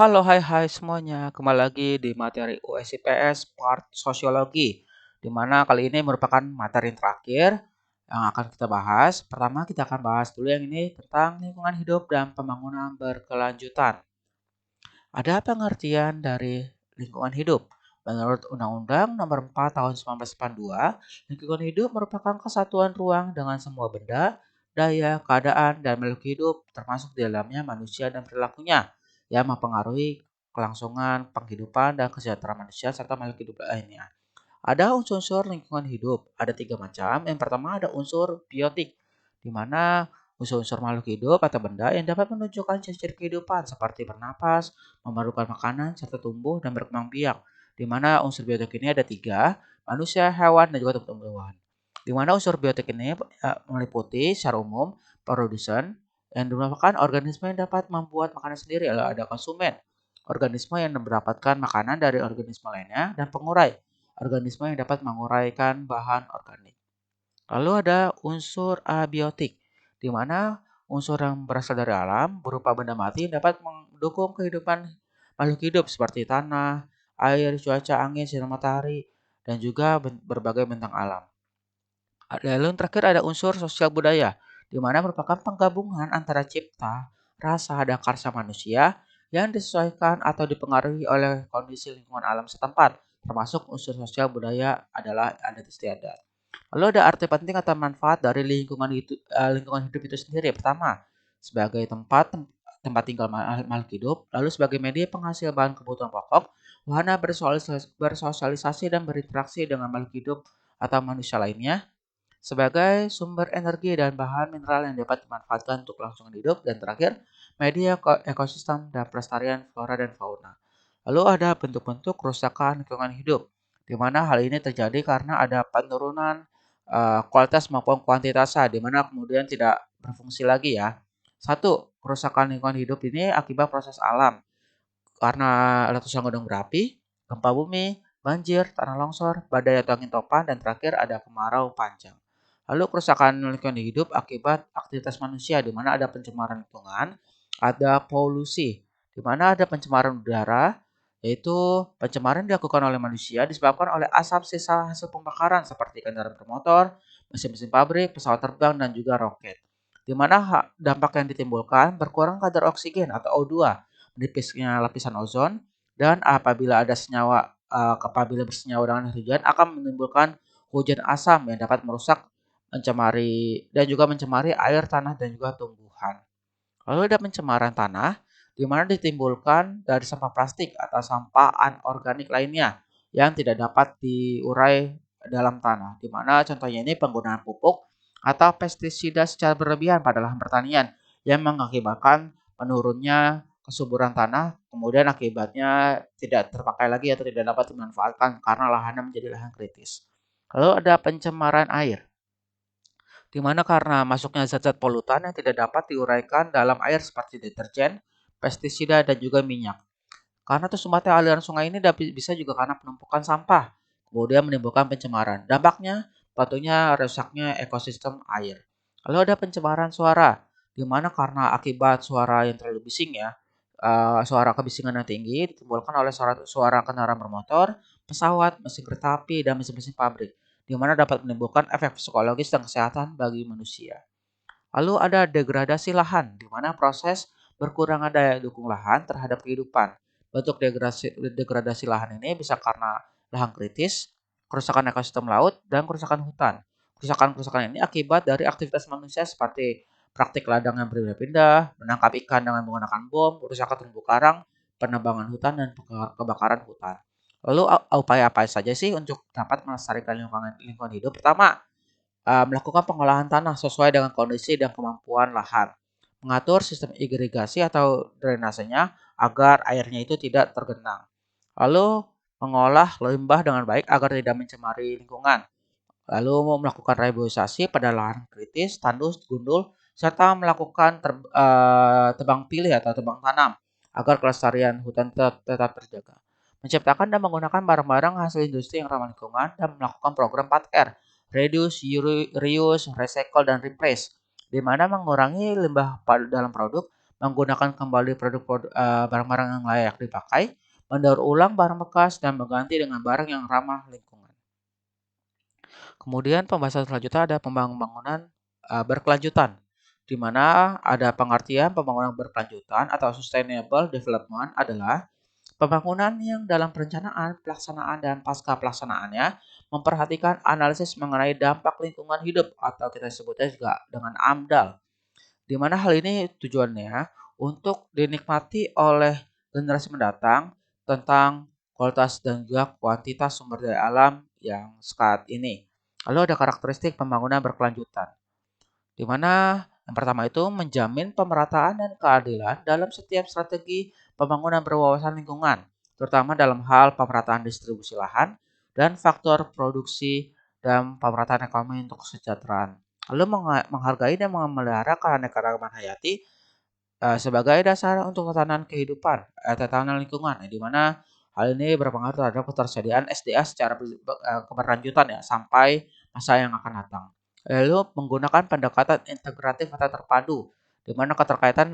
Halo, hai semuanya. Kembali lagi di materi USIPS part Sosiologi, di mana kali ini merupakan materi terakhir yang akan kita bahas. Pertama, kita akan bahas dulu yang ini tentang lingkungan hidup dan pembangunan berkelanjutan. Ada pengertian dari lingkungan hidup. Menurut Undang-Undang Nomor 4 Tahun 1982, lingkungan hidup merupakan kesatuan ruang dengan semua benda, daya, keadaan, dan makhluk hidup, termasuk di dalamnya manusia dan perilakunya, yang mempengaruhi kelangsungan penghidupan dan kesejahteraan manusia serta makhluk hidup lainnya. Ada unsur-unsur lingkungan hidup, ada tiga macam. Yang pertama ada unsur biotik, di mana unsur-unsur makhluk hidup atau benda yang dapat menunjukkan ciri-ciri kehidupan seperti bernapas, memerlukan makanan, serta tumbuh dan berkembang biak. Di mana unsur biotik ini ada tiga, manusia, hewan, dan juga tumbuh-tumbuhan. Di mana unsur biotik ini meliputi secara umum produsen yang merupakan organisme yang dapat membuat makanan sendiri, lalu ada konsumen, organisme yang mendapatkan makanan dari organisme lainnya, dan pengurai, organisme yang dapat menguraikan bahan organik. Lalu ada unsur abiotik, di mana unsur yang berasal dari alam berupa benda mati yang dapat mendukung kehidupan makhluk hidup seperti tanah, air, cuaca, angin, sinar matahari, dan juga berbagai bentang alam. Lalu yang terakhir ada unsur sosial budaya, di mana merupakan penggabungan antara cipta, rasa, dan karsa manusia yang disesuaikan atau dipengaruhi oleh kondisi lingkungan alam setempat, termasuk unsur sosial budaya adalah adat istiadat. Lalu ada arti penting atau manfaat dari lingkungan hidup itu sendiri. Pertama, sebagai tempat tinggal makhluk hidup, lalu sebagai media penghasil bahan kebutuhan pokok, wahana bersosialisasi dan berinteraksi dengan makhluk hidup atau manusia lainnya, sebagai sumber energi dan bahan mineral yang dapat dimanfaatkan untuk kelangsungan hidup, dan terakhir, media ekosistem dan pelestarian flora dan fauna. Lalu ada bentuk-bentuk kerusakan lingkungan hidup, di mana hal ini terjadi karena ada penurunan kualitas maupun kuantitasnya, di mana kemudian tidak berfungsi lagi ya. Satu, kerusakan lingkungan hidup ini akibat proses alam, karena letusan gunung berapi, gempa bumi, banjir, tanah longsor, badai atau angin topan, dan terakhir ada kemarau panjang. Lalu kerusakan lingkungan hidup akibat aktivitas manusia, di mana ada pencemaran lingkungan, ada polusi, di mana ada pencemaran udara, yaitu pencemaran dilakukan oleh manusia disebabkan oleh asap sisa hasil pembakaran seperti kendaraan bermotor, mesin-mesin pabrik, pesawat terbang, dan juga roket. Di mana dampak yang ditimbulkan berkurang kadar oksigen atau O2, menipisnya lapisan ozon, dan apabila bersenyawa dengan hujan akan menimbulkan hujan asam yang dapat merusak, mencemari dan juga mencemari air, tanah, dan juga tumbuhan. Lalu ada pencemaran tanah, di mana ditimbulkan dari sampah plastik atau sampah anorganik lainnya yang tidak dapat diurai dalam tanah. Di mana contohnya ini penggunaan pupuk atau pestisida secara berlebihan pada lahan pertanian yang mengakibatkan menurunnya kesuburan tanah, kemudian akibatnya tidak terpakai lagi atau tidak dapat dimanfaatkan karena lahannya menjadi lahan kritis. Lalu ada pencemaran air, di mana karena masuknya zat-zat polutan yang tidak dapat diuraikan dalam air seperti deterjen, pestisida, dan juga minyak. Karena tersumpahnya aliran sungai ini bisa juga karena penumpukan sampah, kemudian menimbulkan pencemaran. Dampaknya tentunya rusaknya ekosistem air. Lalu ada pencemaran suara, di mana karena akibat suara yang terlalu bising ya, suara kebisingan yang tinggi ditimbulkan oleh suara kendaraan bermotor, pesawat, mesin kereta api, dan mesin-mesin pabrik, di mana dapat menimbulkan efek psikologis dan kesehatan bagi manusia. Lalu ada degradasi lahan, di mana proses berkurangnya daya dukung lahan terhadap kehidupan. Bentuk degradasi lahan ini bisa karena lahan kritis, kerusakan ekosistem laut, dan kerusakan hutan. Kerusakan-kerusakan ini akibat dari aktivitas manusia seperti praktik ladang yang berpindah-pindah, menangkap ikan dengan menggunakan bom, kerusakan terumbu karang, penebangan hutan, dan kebakaran hutan. Lalu upaya apa saja sih untuk dapat melestarikan lingkungan hidup? Pertama, melakukan pengolahan tanah sesuai dengan kondisi dan kemampuan lahan, mengatur sistem irigasi atau drainasenya agar airnya itu tidak tergenang, lalu mengolah limbah dengan baik agar tidak mencemari lingkungan, lalu melakukan reboisasi pada lahan kritis, tandus, gundul, serta melakukan tebang pilih atau tebang tanam agar kelestarian hutan tetap terjaga. Menciptakan dan menggunakan barang-barang hasil industri yang ramah lingkungan dan melakukan program 4R, reduce, reuse, recycle, dan replace, di mana mengurangi limbah dalam produk, menggunakan kembali barang-barang yang layak dipakai, mendaur ulang barang bekas, dan mengganti dengan barang yang ramah lingkungan. Kemudian pembahasan selanjutnya ada pembangunan berkelanjutan, di mana ada pengertian pembangunan berkelanjutan atau sustainable development adalah pembangunan yang dalam perencanaan, pelaksanaan, dan pasca pelaksanaannya memperhatikan analisis mengenai dampak lingkungan hidup atau kita sebutnya juga dengan AMDAL, di mana hal ini tujuannya untuk dinikmati oleh generasi mendatang tentang kualitas dan juga kuantitas sumber daya alam yang saat ini. Lalu ada karakteristik pembangunan berkelanjutan, di mana yang pertama itu menjamin pemerataan dan keadilan dalam setiap strategi pembangunan berwawasan lingkungan, terutama dalam hal pemerataan distribusi lahan dan faktor produksi dan pemerataan ekonomi untuk kesejahteraan. Lalu menghargai dan memelihara keanekaragaman hayati sebagai dasar untuk tatanan lingkungan, di mana hal ini berpengaruh terhadap ketersediaan SDA secara keberlanjutan ya sampai masa yang akan datang. Lalu menggunakan pendekatan integratif atau terpadu, di mana keterkaitan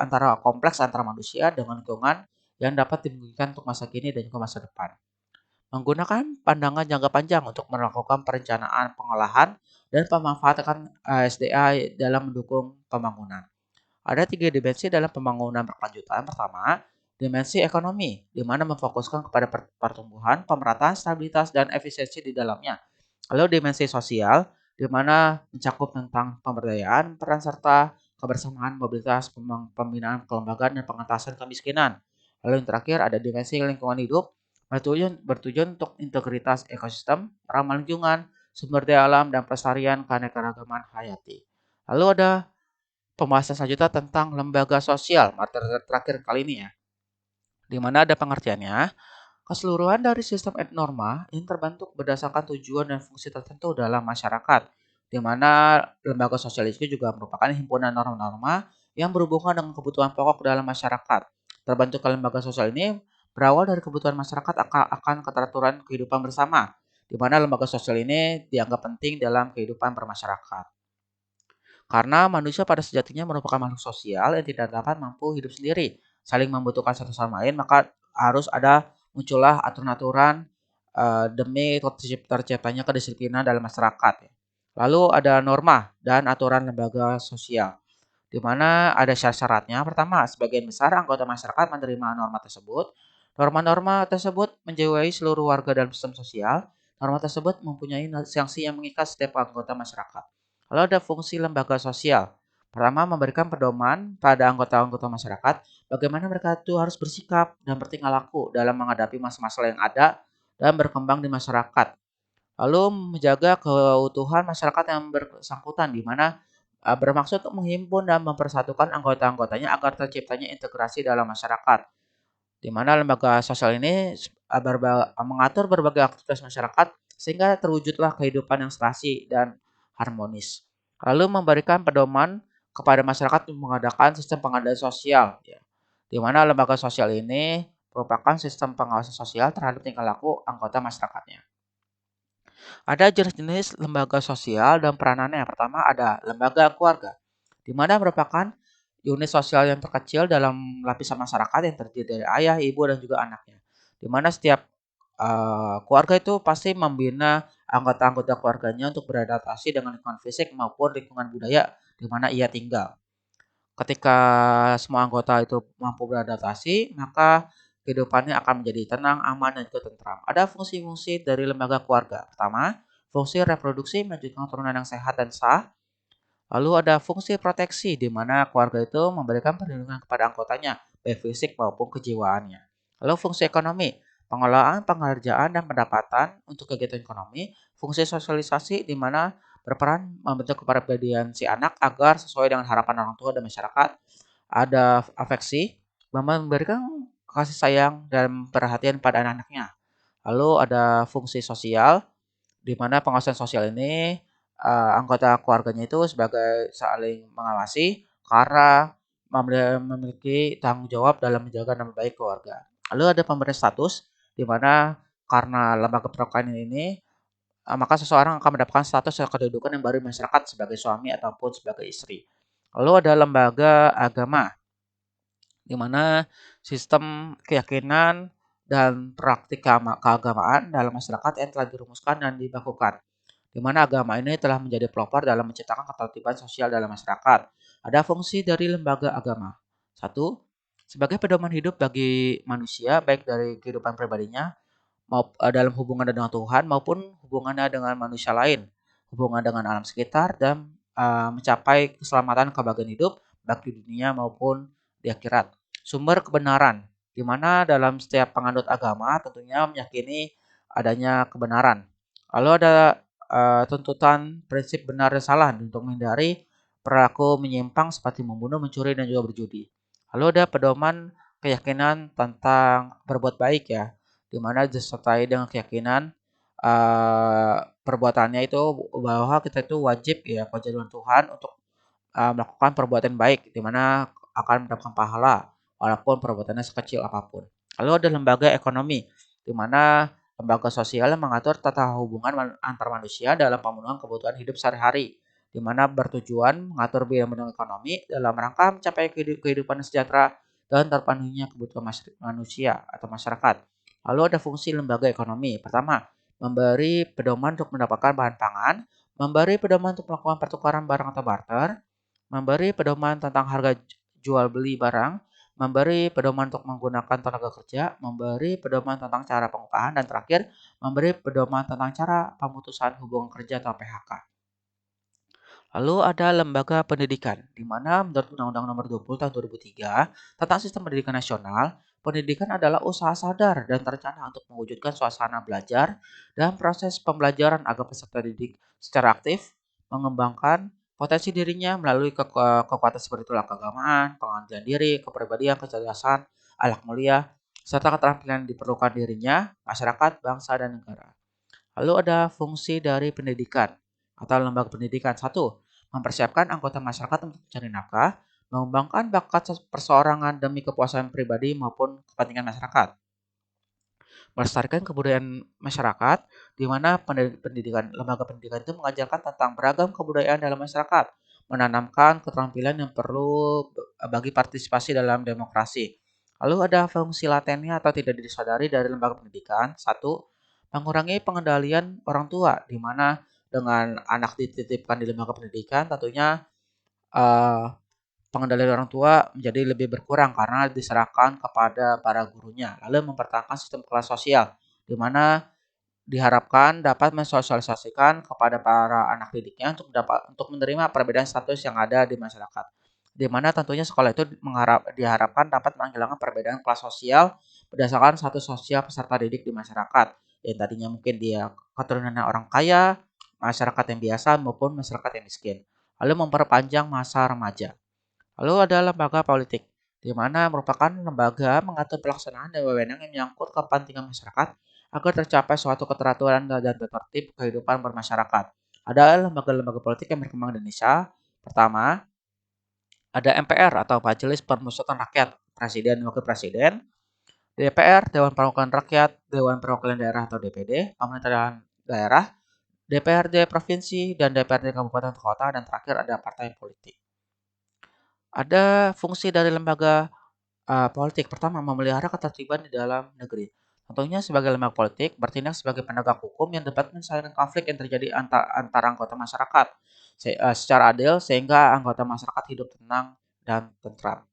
antara kompleks antara manusia dengan lingkungan yang dapat dimungkinkan untuk masa kini dan juga masa depan. Menggunakan pandangan jangka panjang untuk melakukan perencanaan pengolahan dan pemanfaatan SDA dalam mendukung pembangunan. Ada 3 dimensi dalam pembangunan berkelanjutan. Pertama, dimensi ekonomi, di mana memfokuskan kepada pertumbuhan, pemerataan, stabilitas, dan efisiensi di dalamnya. Lalu dimensi sosial, di mana mencakup tentang pemberdayaan, peran serta kebersamaan, mobilitas, pembinaan kelembagaan, dan pengentasan kemiskinan. Lalu yang terakhir ada dimensi lingkungan hidup, bertujuan untuk integritas ekosistem, ramah lingkungan, sumber daya alam, dan pelestarian keanekaragaman hayati. Lalu ada pembahasan selanjutnya tentang lembaga sosial, materi terakhir kali ini ya, di mana ada pengertiannya, keseluruhan dari sistem norma yang terbentuk berdasarkan tujuan dan fungsi tertentu dalam masyarakat, di mana lembaga sosial itu juga merupakan himpunan norma-norma yang berhubungan dengan kebutuhan pokok dalam masyarakat. Terbentuknya lembaga sosial ini berawal dari kebutuhan masyarakat akan keteraturan kehidupan bersama, di mana lembaga sosial ini dianggap penting dalam kehidupan bermasyarakat. Karena manusia pada sejatinya merupakan makhluk sosial yang tidak dapat mampu hidup sendiri, saling membutuhkan satu sama lain, maka harus ada muncullah aturan-aturan demi terciptanya kedisiplinan dalam masyarakat. Lalu ada norma dan aturan lembaga sosial, di mana ada syarat-syaratnya. Pertama, sebagian besar anggota masyarakat menerima norma tersebut. Norma-norma tersebut menjiwai seluruh warga dalam sistem sosial. Norma tersebut mempunyai sanksi yang mengikat setiap anggota masyarakat. Lalu ada fungsi lembaga sosial. Pertama, memberikan pedoman pada anggota-anggota masyarakat bagaimana mereka itu harus bersikap dan bertingkah laku dalam menghadapi masalah-masalah yang ada dan berkembang di masyarakat. Lalu menjaga keutuhan masyarakat yang bersangkutan, di mana bermaksud untuk menghimpun dan mempersatukan anggota-anggotanya agar terciptanya integrasi dalam masyarakat, di mana lembaga sosial ini mengatur berbagai aktivitas masyarakat sehingga terwujudlah kehidupan yang serasi dan harmonis. Lalu memberikan pedoman kepada masyarakat untuk mengadakan sistem pengadaan sosial, ya, di mana lembaga sosial ini merupakan sistem pengawasan sosial terhadap tingkah laku anggota masyarakatnya. Ada jenis-jenis lembaga sosial dan peranannya. Yang pertama ada lembaga keluarga, di mana merupakan unit sosial yang terkecil dalam lapisan masyarakat yang terdiri dari ayah, ibu, dan juga anaknya. Di mana setiap keluarga itu pasti membina anggota-anggota keluarganya untuk beradaptasi dengan lingkungan fisik maupun lingkungan budaya di mana ia tinggal. Ketika semua anggota itu mampu beradaptasi, maka kehidupannya akan menjadi tenang, aman, dan juga tentram. Ada fungsi-fungsi dari lembaga keluarga. Pertama, fungsi reproduksi melanjutkan keturunan yang sehat dan sah. Lalu ada fungsi proteksi, di mana keluarga itu memberikan perlindungan kepada anggotanya, baik fisik maupun kejiwaannya. Lalu fungsi ekonomi, pengelolaan, pengerjaan, dan pendapatan untuk kegiatan ekonomi. Fungsi sosialisasi, di mana berperan membentuk kepribadian si anak agar sesuai dengan harapan orang tua dan masyarakat. Ada afeksi, memberikan kasih sayang dan perhatian pada anak-anaknya. Lalu ada fungsi sosial, di mana pengawasan sosial ini anggota keluarganya itu sebagai saling mengawasi karena memiliki tanggung jawab dalam menjaga nama baik keluarga. Lalu ada pemberian status, di mana karena lembaga perkawinan ini maka seseorang akan mendapatkan status atau kedudukan yang baru di masyarakat sebagai suami ataupun sebagai istri. Lalu ada lembaga agama, di mana sistem keyakinan dan praktik keagamaan dalam masyarakat yang telah dirumuskan dan dibakukan, di mana agama ini telah menjadi pelopor dalam menciptakan ketertiban sosial dalam masyarakat. Ada fungsi dari lembaga agama. Satu, sebagai pedoman hidup bagi manusia, baik dari kehidupan pribadinya dalam hubungan dengan Tuhan maupun hubungannya dengan manusia lain, hubungan dengan alam sekitar dan mencapai keselamatan kebahagiaan hidup baik di dunia maupun di akhirat. Sumber kebenaran, di mana dalam setiap penganut agama tentunya meyakini adanya kebenaran. Lalu ada tuntutan prinsip benar dan salah untuk menghindari perilaku menyimpang seperti membunuh, mencuri, dan juga berjudi. Lalu ada pedoman keyakinan tentang berbuat baik ya, di mana disertai dengan keyakinan perbuatannya itu bahwa kita itu wajib ya kewajiban Tuhan untuk melakukan perbuatan baik, di mana akan mendapatkan pahala walaupun perbuatannya sekecil apapun. Lalu ada lembaga ekonomi, di mana lembaga sosial yang mengatur tata hubungan antar manusia dalam pemenuhan kebutuhan hidup sehari-hari, di mana bertujuan mengatur bidang-bidang ekonomi dalam rangka mencapai kehidupan sejahtera dan terpenuhinya kebutuhan manusia atau masyarakat. Lalu ada fungsi lembaga ekonomi. Pertama, memberi pedoman untuk mendapatkan bahan pangan, memberi pedoman untuk melakukan pertukaran barang atau barter, memberi pedoman tentang harga jual beli barang, memberi pedoman untuk menggunakan tenaga kerja, memberi pedoman tentang cara pengupahan, dan terakhir memberi pedoman tentang cara pemutusan hubungan kerja atau PHK. Lalu ada lembaga pendidikan, di mana menurut Undang-Undang Nomor 20 Tahun 2003 tentang Sistem Pendidikan Nasional, pendidikan adalah usaha sadar dan terencana untuk mewujudkan suasana belajar dan proses pembelajaran agar peserta didik secara aktif mengembangkan potensi dirinya melalui kekuatan seperti itulah keagamaan, pengendalian diri, kepribadian, kecerdasan, akhlak mulia, serta keterampilan yang diperlukan dirinya, masyarakat, bangsa, dan negara. Lalu ada fungsi dari pendidikan atau lembaga pendidikan. Satu, mempersiapkan anggota masyarakat untuk mencari nafkah, mengembangkan bakat perseorangan demi kepuasan pribadi maupun kepentingan masyarakat. Melestarikan kebudayaan masyarakat, di mana lembaga pendidikan itu mengajarkan tentang beragam kebudayaan dalam masyarakat, menanamkan keterampilan yang perlu bagi partisipasi dalam demokrasi. Lalu ada fungsi latennya atau tidak disadari dari lembaga pendidikan. Satu, mengurangi pengendalian orang tua, di mana dengan anak dititipkan di lembaga pendidikan tentunya eh, pengendalian orang tua menjadi lebih berkurang karena diserahkan kepada para gurunya. Lalu mempertahankan sistem kelas sosial, di mana diharapkan dapat mensosialisasikan kepada para anak didiknya untuk menerima perbedaan status yang ada di masyarakat. Di mana tentunya sekolah itu diharapkan dapat menghilangkan perbedaan kelas sosial berdasarkan status sosial peserta didik di masyarakat. Yang tadinya mungkin dia keturunannya orang kaya, masyarakat yang biasa maupun masyarakat yang miskin. Lalu memperpanjang masa remaja. Lalu ada lembaga politik, di mana merupakan lembaga mengatur pelaksanaan dan wewenang yang menyangkut kepentingan masyarakat agar tercapai suatu keteraturan dan tertib kehidupan bermasyarakat. Ada lembaga-lembaga politik yang berkembang di Indonesia. Pertama, ada MPR atau Majelis Permusyawaratan Rakyat, Presiden dan Wakil Presiden, DPR, Dewan Perwakilan Rakyat, Dewan Perwakilan Daerah atau DPD, Pemerintahan Daerah, DPRD Provinsi, dan DPRD Kabupaten Kota, dan terakhir ada partai politik. Ada fungsi dari lembaga politik. Pertama, memelihara ketertiban di dalam negeri. Tentunya sebagai lembaga politik bertindak sebagai penegak hukum yang dapat menyelesaikan konflik yang terjadi antar anggota masyarakat secara adil sehingga anggota masyarakat hidup tenang dan tentram.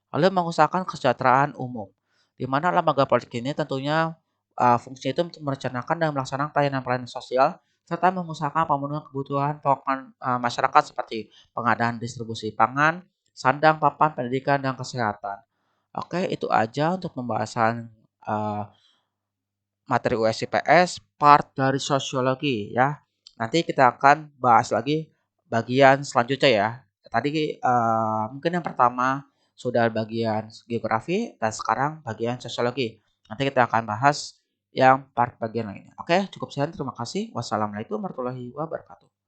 Lalu mengusahakan kesejahteraan umum, di mana lembaga politik ini tentunya fungsinya itu untuk merencanakan dan melaksanakan pelayanan-pelayanan sosial serta mengusahakan pemenuhan kebutuhan pokok masyarakat seperti pengadaan distribusi pangan, sandang, papan, pendidikan, dan kesehatan. Oke, itu aja untuk pembahasan uh, materi USIPS part dari sosiologi ya. Nanti kita akan bahas lagi bagian selanjutnya ya. Tadi mungkin yang pertama sudah bagian geografi dan sekarang bagian sosiologi. Nanti kita akan bahas yang part bagian lainnya. Oke, cukup sekian. Terima kasih. Wassalamualaikum warahmatullahi wabarakatuh.